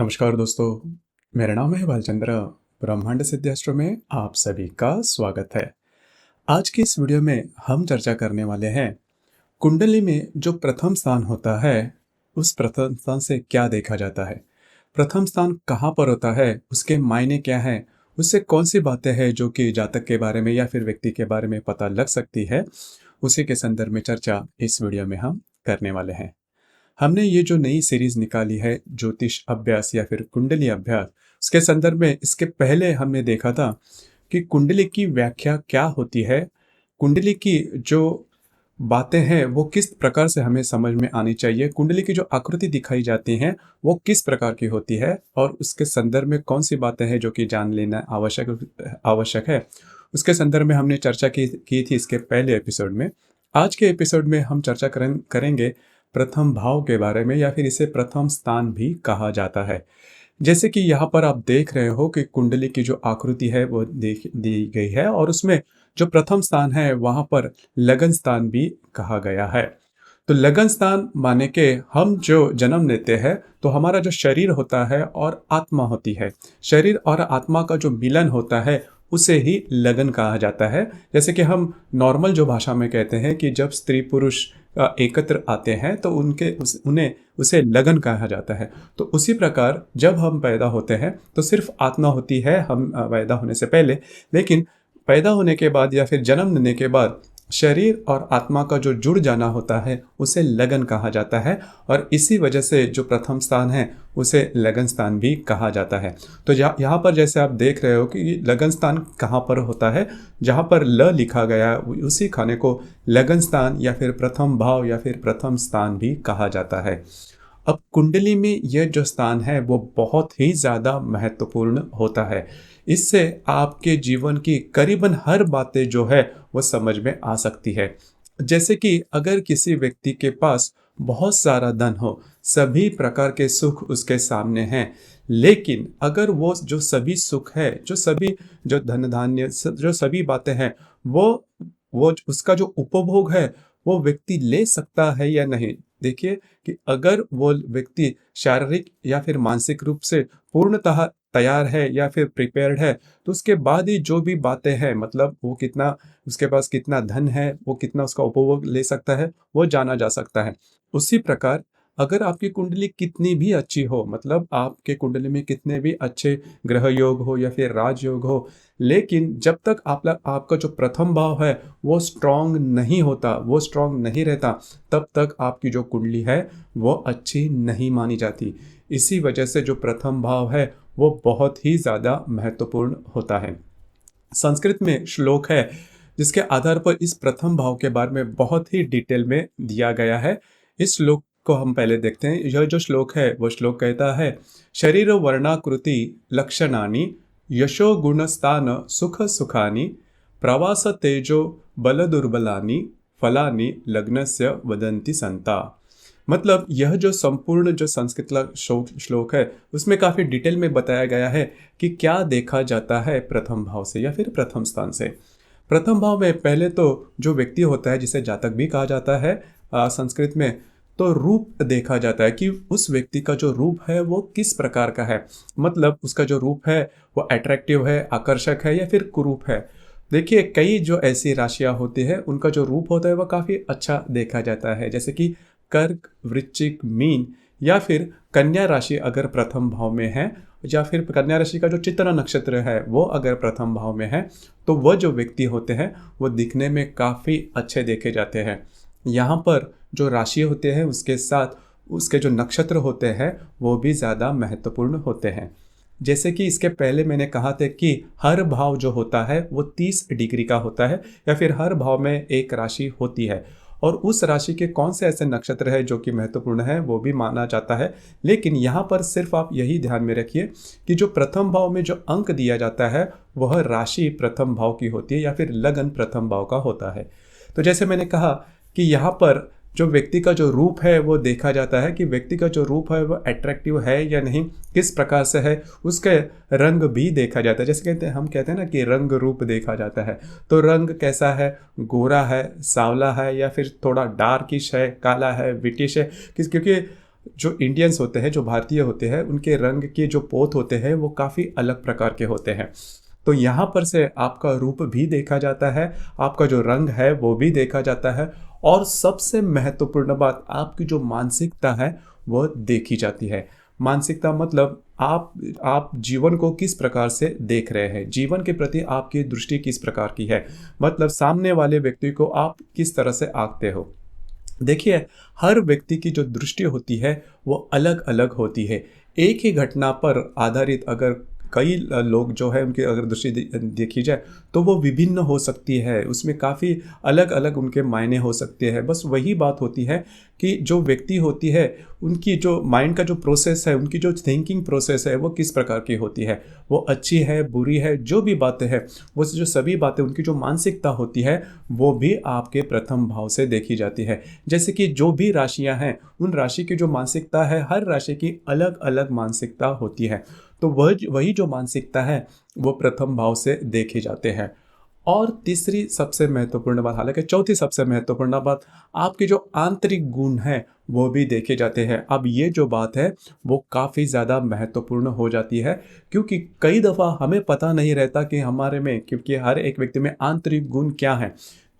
नमस्कार दोस्तों, मेरा नाम है भालचंद्र। ब्रह्मांड सिद्धास्ट्रो में आप सभी का स्वागत है। आज की इस वीडियो में हम चर्चा करने वाले हैं कुंडली में जो प्रथम स्थान होता है, उस प्रथम स्थान से क्या देखा जाता है, प्रथम स्थान कहाँ पर होता है, उसके मायने क्या है, उससे कौन सी बातें हैं जो कि जातक के बारे में या फिर व्यक्ति के बारे में पता लग सकती है, उसी के संदर्भ में चर्चा इस वीडियो में हम करने वाले हैं। हमने ये जो नई सीरीज निकाली है ज्योतिष अभ्यास या फिर कुंडली अभ्यास, उसके संदर्भ में इसके पहले हमने देखा था कि कुंडली की व्याख्या क्या होती है, कुंडली की जो बातें हैं वो किस प्रकार से हमें समझ में आनी चाहिए, कुंडली की जो आकृति दिखाई जाती हैं वो किस प्रकार की होती है और उसके संदर्भ में कौन सी बातें हैं जो कि जान लेना आवश्यक है। उसके संदर्भ में हमने चर्चा की थी इसके पहले एपिसोड में। आज के एपिसोड में हम चर्चा करेंगे प्रथम भाव के बारे में, या फिर इसे प्रथम स्थान भी कहा जाता है। जैसे कि यहाँ पर आप देख रहे हो कि कुंडली की जो आकृति है वो दी गई है और उसमें जो प्रथम स्थान है वहां पर लगन स्थान भी कहा गया है। तो लगन स्थान माने के हम जो जन्म लेते हैं तो हमारा जो शरीर होता है और आत्मा होती है, शरीर और आत्मा का जो मिलन होता है उसे ही लगन कहा जाता है। जैसे कि हम नॉर्मल जो भाषा में कहते हैं कि जब स्त्री पुरुष एकत्र आते हैं तो उन्हें उसे लगन कहा जाता है। तो उसी प्रकार जब हम पैदा होते हैं तो सिर्फ आत्मा होती है हम पैदा होने से पहले, लेकिन पैदा होने के बाद या फिर जन्म लेने के बाद शरीर और आत्मा का जो जुड़ जाना होता है उसे लगन कहा जाता है और इसी वजह से जो प्रथम स्थान है उसे लगन स्थान भी कहा जाता है। तो यहाँ पर जैसे आप देख रहे हो कि लगन स्थान कहाँ पर होता है, जहाँ पर ल लिखा गया उसी खाने को लगन स्थान या फिर प्रथम भाव या फिर प्रथम स्थान भी कहा जाता है। अब कुंडली में यह जो स्थान है वो बहुत ही ज़्यादा महत्वपूर्ण होता है। इससे आपके जीवन की करीबन हर बातें जो है वो समझ में आ सकती है। जैसे कि अगर किसी व्यक्ति के पास बहुत सारा धन हो, सभी प्रकार के सुख उसके सामने हैं, लेकिन अगर वो जो सभी सुख है, जो धन धान्य जो सभी बातें हैं, वो उसका जो उपभोग है वो व्यक्ति ले सकता है या नहीं। देखिए कि अगर वो व्यक्ति शारीरिक या फिर मानसिक रूप से पूर्णतः तैयार है या फिर प्रिपेयर्ड है तो उसके बाद ही जो भी बातें हैं, मतलब वो कितना, उसके पास कितना धन है, वो कितना उसका उपभोग ले सकता है, वो जाना जा सकता है। उसी प्रकार अगर आपकी कुंडली कितनी भी अच्छी हो, मतलब आपके कुंडली में कितने भी अच्छे ग्रह योग हो या फिर राजयोग हो, लेकिन जब तक आपका जो प्रथम भाव है वो स्ट्रांग नहीं होता, वो स्ट्रांग नहीं रहता, तब तक आपकी जो कुंडली है वो अच्छी नहीं मानी जाती। इसी वजह से जो प्रथम भाव है वो बहुत ही ज़्यादा महत्वपूर्ण होता है। संस्कृत में श्लोक है जिसके आधार पर इस प्रथम भाव के बारे में बहुत ही डिटेल में दिया गया है। इस श्लोक को हम पहले देखते हैं। यह जो श्लोक है वो श्लोक कहता है, शरीर वर्णाकृति लक्षणानि यशो गुणस्थान सुख सुखानि प्रवास तेजो बल दुर्बलानि फलानि लग्नस्य वदन्ति संता। मतलब यह जो संपूर्ण जो संस्कृत श्लोक है उसमें काफ़ी डिटेल में बताया गया है कि क्या देखा जाता है प्रथम भाव से या फिर प्रथम स्थान से। प्रथम भाव में पहले तो जो व्यक्ति होता है जिसे जातक भी कहा जाता है संस्कृत में, तो रूप देखा जाता है कि उस व्यक्ति का जो रूप है वो किस प्रकार का है, मतलब उसका जो रूप है वो अट्रैक्टिव है, आकर्षक है या फिर कुरूप है। देखिए कई जो ऐसी राशियां होती है उनका जो रूप होता है वह काफ़ी अच्छा देखा जाता है, जैसे कि कर्क, वृश्चिक, मीन या फिर कन्या राशि अगर प्रथम भाव में है, या फिर कन्या राशि का जो चित्रा नक्षत्र है वो अगर प्रथम भाव में है, तो वह जो व्यक्ति होते हैं वो दिखने में काफ़ी अच्छे देखे जाते हैं। यहाँ पर जो राशि होते हैं उसके साथ उसके जो नक्षत्र होते हैं वो भी ज़्यादा महत्वपूर्ण होते हैं। जैसे कि इसके पहले मैंने कहा था कि हर भाव जो होता है वो 30 डिग्री का होता है, या फिर हर भाव में एक राशि होती है और उस राशि के कौन से ऐसे नक्षत्र है जो कि महत्वपूर्ण है वो भी माना जाता है। लेकिन यहाँ पर सिर्फ आप यही ध्यान में रखिए कि जो प्रथम भाव में जो अंक दिया जाता है वह राशि प्रथम भाव की होती है या फिर लगन प्रथम भाव का होता है। तो जैसे मैंने कहा कि यहाँ पर जो व्यक्ति का जो रूप है वो देखा जाता है कि व्यक्ति का जो रूप है वो अट्रैक्टिव है या नहीं, किस प्रकार से है, उसके रंग भी देखा जाता है। जैसे कहते हैं, हम कहते हैं ना कि रंग रूप देखा जाता है, तो रंग कैसा है, गोरा है, सांवला है या फिर थोड़ा डार्किश है, काला है, विटिश है, क्योंकि जो इंडियंस होते हैं, जो भारतीय होते हैं, उनके रंग के जो पोत होते हैं वो काफ़ी अलग प्रकार के होते हैं। तो यहाँ पर से आपका रूप भी देखा जाता है, आपका जो रंग है वो भी देखा जाता है, और सबसे महत्वपूर्ण बात, आपकी जो मानसिकता है वो देखी जाती है। मानसिकता मतलब आप जीवन को किस प्रकार से देख रहे हैं, जीवन के प्रति आपकी दृष्टि किस प्रकार की है, मतलब सामने वाले व्यक्ति को आप किस तरह से आंकते हो। देखिए, हर व्यक्ति की जो दृष्टि होती है वो अलग अलग होती है। एक ही घटना पर आधारित अगर कई लोग जो है उनकी अगर दृष्टि देखी जाए तो वो विभिन्न हो सकती है, उसमें काफ़ी अलग अलग उनके मायने हो सकते हैं। बस वही बात होती है कि जो व्यक्ति होती है उनकी जो माइंड का जो प्रोसेस है, उनकी जो थिंकिंग प्रोसेस है वो किस प्रकार की होती है, वो अच्छी है बुरी है, जो भी बातें हैं, वो जो सभी बातें, उनकी जो मानसिकता होती है वो भी आपके प्रथम भाव से देखी जाती है। जैसे कि जो भी राशियां हैं, उन राशि की जो मानसिकता है, हर राशि की अलग अलग मानसिकता होती है। तो वही जो मानसिकता है वो प्रथम भाव से देखे जाते हैं। और तीसरी सबसे महत्वपूर्ण बात, हालांकि चौथी सबसे महत्वपूर्ण बात, आपके जो आंतरिक गुण हैं वो भी देखे जाते हैं। अब ये जो बात है वो काफ़ी ज़्यादा महत्वपूर्ण हो जाती है, क्योंकि कई दफ़ा हमें पता नहीं रहता कि हमारे में, क्योंकि हर एक व्यक्ति में आंतरिक गुण क्या है।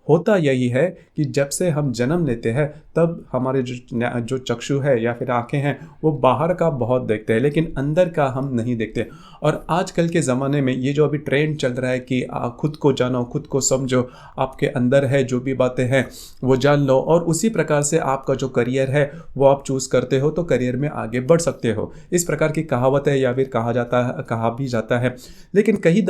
होता यही है कि जब से हम जन्म लेते हैं तब हमारे जो चक्षु है या फिर आंखें हैं वो बाहर का बहुत देखते हैं, लेकिन अंदर का हम नहीं देखते। और आजकल के ज़माने में ये जो अभी ट्रेंड चल रहा है कि खुद को जानो, खुद को समझो, आपके अंदर है जो भी बातें हैं वो जान लो, और उसी प्रकार से आपका जो करियर है वो आप चूज़ करते हो तो करियर में आगे बढ़ सकते हो। इस प्रकार की कहावत है, या फिर कहा भी जाता है। लेकिन कई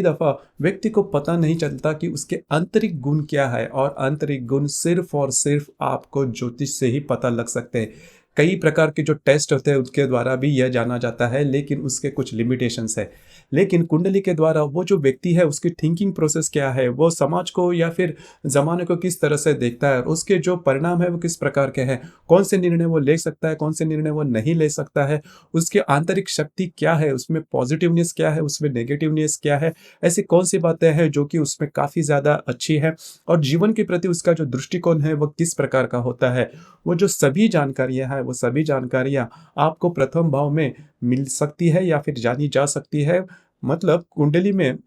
दफ़ा व्यक्ति को पता नहीं चलता कि उसके आंतरिक गुण क्या है, और आंतरिक गुण सिर्फ और सिर्फ आपको ज्योतिष से ही पता लग सकते हैं। कई प्रकार के जो टेस्ट होते हैं उसके द्वारा भी यह जाना जाता है, लेकिन उसके कुछ लिमिटेशंस है। लेकिन कुंडली के द्वारा वो जो व्यक्ति है उसकी थिंकिंग प्रोसेस क्या है, वो समाज को या फिर ज़माने को किस तरह से देखता है, और उसके जो परिणाम है वो किस प्रकार के हैं, कौन से निर्णय वो ले सकता है, कौन से निर्णय वो नहीं ले सकता है, उसकी आंतरिक शक्ति क्या है, उसमें पॉजिटिवनेस क्या है, उसमें नेगेटिवनेस क्या है, ऐसी कौन सी बातें हैं जो कि उसमें काफ़ी ज़्यादा अच्छी है, और जीवन के प्रति उसका जो दृष्टिकोण है वो किस प्रकार का होता है। वो जो सभी जानकारियां हैं वो सभी जानकारियां आपको प्रथम भाव में मिल सकती है या फिर जानी जा सकती है। मतलब कुंडली में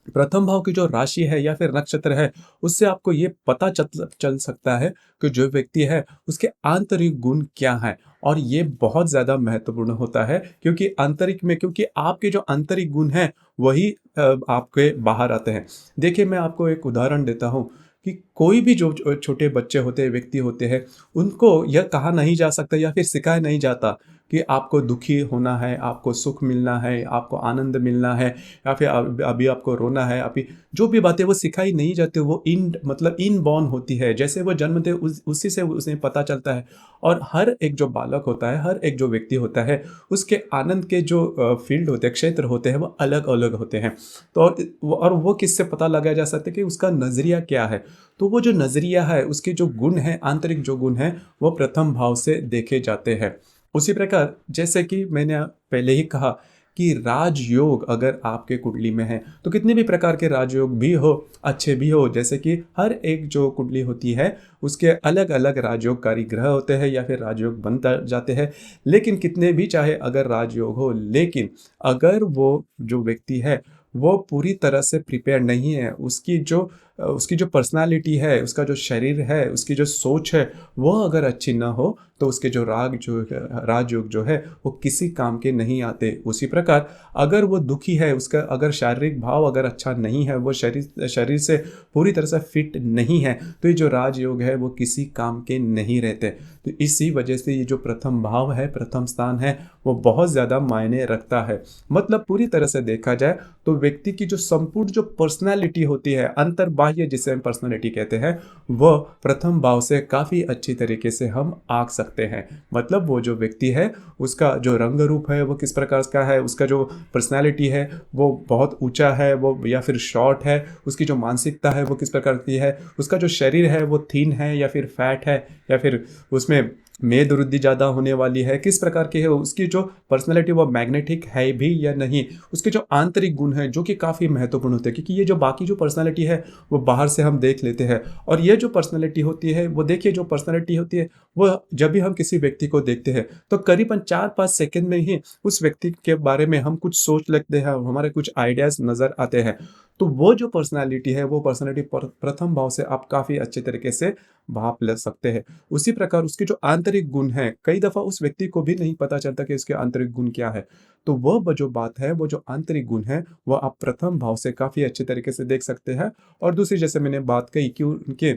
प्रथम भाव की जो राशि है या फिर नक्षत्र है, उससे आपको ये पता चल सकता है कि जो व्यक्ति है उसके आंतरिक गुण क्या है। और ये बहुत ज़्यादा महत्वपूर्ण होता है, क्योंकि आंतरिक में, क्योंकि आपके जो आंतरिक गुण हैं वही आपके बाहर आते हैं। देखिए, मैं आपको एक उदाहरण देता हूँ कि कोई भी जो छोटे बच्चे होते हैं, व्यक्ति होते हैं, उनको यह कहा नहीं जा सकता या फिर सिखाया नहीं जाता कि आपको दुखी होना है, आपको सुख मिलना है, आपको आनंद मिलना है, या फिर अभी आपको रोना है। अभी जो भी बातें वो सिखाई नहीं जाती, वो मतलब इनबॉर्न होती है। जैसे वो जन्मते उसी से उसे पता चलता है। और हर एक जो बालक होता है, हर एक जो व्यक्ति होता है, उसके आनंद के जो फील्ड होते हैं, क्षेत्र होते हैं, वो अलग अलग होते हैं। तो और वो किससे पता लगाया जा सकता है कि उसका नज़रिया क्या है। तो वो जो नज़रिया है, उसके जो गुण हैं, आंतरिक जो गुण हैं, वो प्रथम भाव से देखे जाते हैं। उसी प्रकार जैसे कि मैंने पहले ही कहा कि राजयोग अगर आपके कुंडली में है तो कितने भी प्रकार के राजयोग भी हो, अच्छे भी हो, जैसे कि हर एक जो कुंडली होती है उसके अलग अलग राजयोगकारी ग्रह होते हैं या फिर राजयोग बन जाते हैं। लेकिन कितने भी चाहे अगर राजयोग हो, लेकिन अगर वो जो व्यक्ति है वो पूरी तरह से प्रिपेयर नहीं है, उसकी जो पर्सनालिटी है, उसका जो शरीर है, उसकी जो सोच है, वो अगर अच्छी ना हो तो उसके जो राजयोग जो है वो किसी काम के नहीं आते। उसी प्रकार अगर वो दुखी है, उसका अगर शारीरिक भाव अगर अच्छा नहीं है, वो शरीर से पूरी तरह से फिट नहीं है, तो ये जो राजयोग है वो किसी काम के नहीं रहते। तो इसी वजह से ये जो प्रथम भाव है, प्रथम स्थान है, वो बहुत ज़्यादा मायने रखता है। मतलब पूरी तरह से देखा जाए तो व्यक्ति की जो संपूर्ण जो पर्सनैलिटी होती है, अंतर्बाह्य जिसे हम पर्सनैलिटी कहते हैं, वह प्रथम भाव से काफ़ी अच्छी तरीके से हम आंक सकते हैं। मतलब वो जो व्यक्ति है उसका जो रंग रूप है वो किस प्रकार का है, उसका जो पर्सनैलिटी है वो बहुत ऊंचा है वो या फिर शॉर्ट है, उसकी जो मानसिकता है वो किस प्रकार की है, उसका जो शरीर है वो थीन है या फिर फैट है, या फिर उसमें मेद वृद्धि ज़्यादा होने वाली है, किस प्रकार की है उसकी जो पर्सनैलिटी, वो मैग्नेटिक है भी या नहीं, उसके जो आंतरिक गुण हैं जो कि काफ़ी महत्वपूर्ण होते हैं, क्योंकि ये जो बाकी जो पर्सनैलिटी है वो बाहर से हम देख लेते हैं, और ये जो पर्सनैलिटी होती है वो देखिए, जो पर्सनैलिटी होती है वो जब भी हम किसी व्यक्ति को देखते हैं तो करीबन 4-5 सेकंड में ही उस व्यक्ति के बारे में हम कुछ सोच लेते हैं, हमारे कुछ आइडियाज़ नज़र आते हैं। तो वो जो पर्सनैलिटी है, वो पर्सनैलिटी प्रथम भाव से आप काफ़ी अच्छे तरीके से भाप ले सकते हैं। उसी प्रकार उसके जो आंतरिक गुण हैं, कई दफ़ा उस व्यक्ति को भी नहीं पता चलता कि उसके आंतरिक गुण क्या है। तो वो जो बात है, वो जो आंतरिक गुण है, वो आप प्रथम भाव से काफ़ी अच्छे तरीके से देख सकते हैं। और दूसरी, जैसे मैंने बात कही कि उनके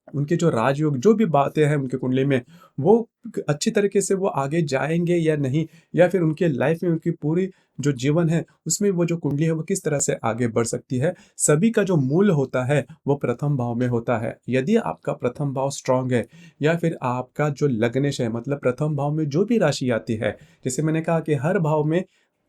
उनके जो राजयोग, जो भी बातें हैं उनकी कुंडली में, वो अच्छी तरीके से वो आगे जाएँगे या नहीं, या फिर उनके लाइफ में उनकी पूरी जो जीवन है, उसमें वो जो कुंडली है वो किस तरह से आगे बढ़ सकती है। सभी का जो मूल होता है वो प्रथम भाव में होता है। यदि आपका प्रथम भाव स्ट्रॉन्ग है, या फिर आपका जो लग्नेश है, मतलब प्रथम भाव में जो भी राशि आती है, जैसे मैंने कहा कि हर भाव में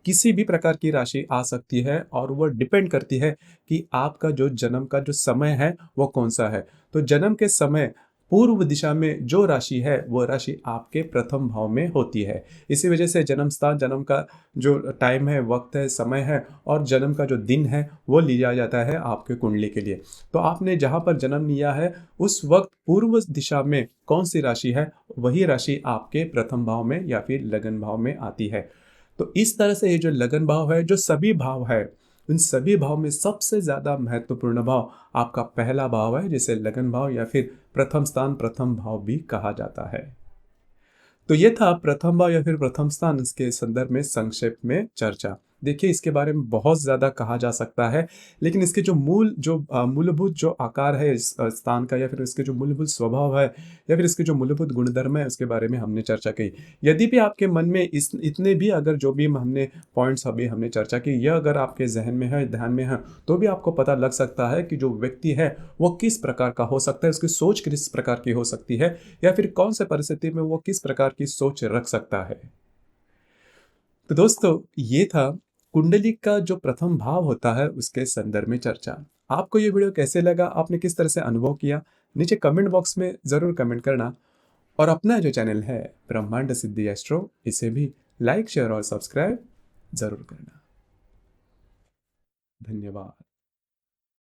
किसी भी प्रकार की राशि आ सकती है, और वो डिपेंड करती है कि आपका जो जन्म का जो समय है वो कौन-सा है। तो जन्म के समय पूर्व दिशा में जो राशि है, वो राशि आपके प्रथम भाव में होती है। इसी वजह से जन्म स्थान, जन्म का जो टाइम है, वक्त है, समय है, और जन्म का जो दिन है वो लिया जाता है आपके कुंडली के लिए। तो आपने जहाँ पर जन्म लिया है उस वक्त पूर्व दिशा में कौन सी राशि है, वही राशि आपके प्रथम भाव में या फिर लगन भाव में आती है। तो इस तरह से ये जो लगन भाव है, जो सभी भाव है, उन सभी भाव में सबसे ज़्यादा महत्वपूर्ण भाव आपका पहला भाव है, जिसे लगन भाव या फिर प्रथम स्थान, प्रथम भाव भी कहा जाता है। तो ये था प्रथम भाव या फिर प्रथम स्थान, इसके संदर्भ में संक्षेप में चर्चा। देखिए, इसके बारे में बहुत ज़्यादा कहा जा सकता है, लेकिन इसके जो मूलभूत जो आकार है इस स्थान का, या फिर इसके जो मूलभूत स्वभाव है, या फिर इसके जो मूलभूत गुणधर्म है, उसके बारे में हमने चर्चा की। यदि भी आपके मन में इस इतने भी अगर जो भी हमने पॉइंट्स अभी हमने चर्चा की, यह अगर आपके ज़हन में है, ध्यान में है, तो भी आपको पता लग सकता है कि जो व्यक्ति है वो किस प्रकार का हो सकता है, उसकी सोच किस प्रकार की हो सकती है, या फिर कौन से परिस्थिति में वो किस प्रकार की सोच रख सकता है। तो दोस्तों, ये था कुंडली का जो प्रथम भाव होता है उसके संदर्भ में चर्चा। आपको ये वीडियो कैसे लगा, आपने किस तरह से अनुभव किया, नीचे कमेंट बॉक्स में ज़रूर कमेंट करना। और अपना जो चैनल है ब्रह्मांड सिद्धि एस्ट्रो, इसे भी लाइक, शेयर और सब्सक्राइब ज़रूर करना। धन्यवाद।